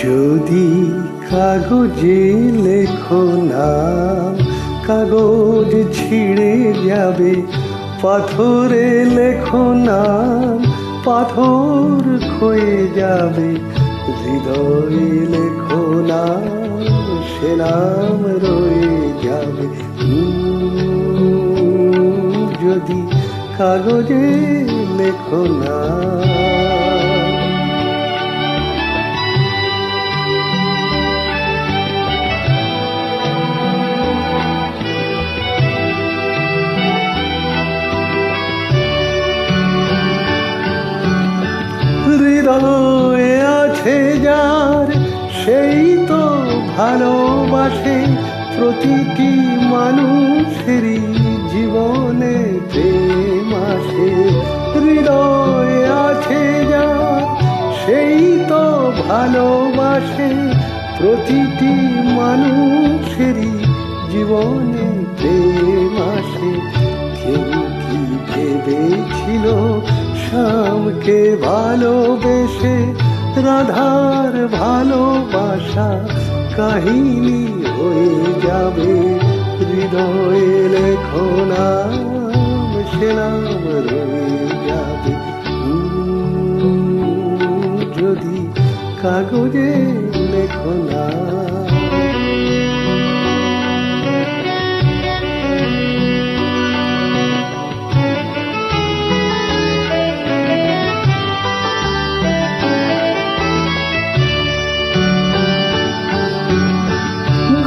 যদি কাগজে লেখো নাম, কাগজ ছিঁড়ে যাবে। পাথরে লেখো নাম, পাথর ক্ষয়ে যাবে। হৃদয়ে লেখো নাম, সে নাম রয়ে যাবে। যদি কাগজে লেখো নাম। হৃদয়ে আছে যার, সেই তো ভালোবাসে। প্রতিটি মানুষেরই জীবনে প্রেম আসে। হৃদয়ে আছে যার, সেই তো ভালোবাসে। প্রতিটি মানুষেরই জীবনে প্রেম আসে। কেউ কি ভেবেছিল শ্যামকে ভালোবেসে রাধার ভালোবাসা কাহিনী হয়ে যাবে। হৃদয়ে লেখো নাম, সে নাম রয়ে যাবে। যদি কাগজে লেখো নাম।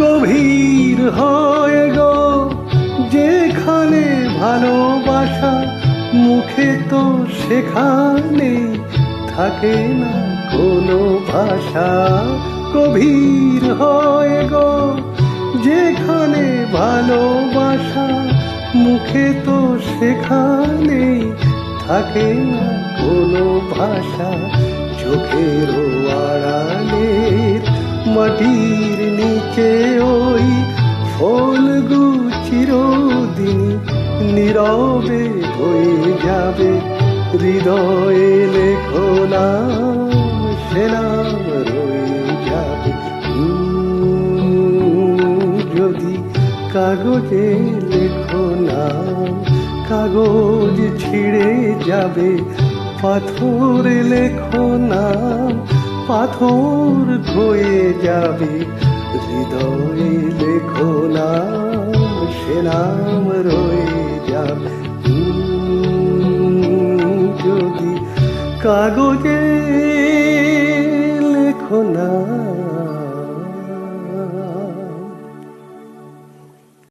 গভীর হয় গো যেখানে ভালোবাসা, মুখে তো সেখানে থাকে না কোনো ভাষা। গভীর হয় গো যেখানে ভালোবাসা, মুখে তো সেখানে থাকে না কোনো ভাষা। চোখের আড়ালের মাটির নিচে ওই ফলগু চিরদিন নীরবে হয়ে যাবে। হৃদয়ে লেখো নাম, সে নাম রয়ে যাবে। যদি কাগজে লেখো নাম, কাগজ ছিঁড়ে যাবে। পাথরে লেখো নাম, পাথর ক্ষয়ে যাবে। হৃদয়ে লেখো নাম, সে নাম রয়ে যাবে। যদি কাগজে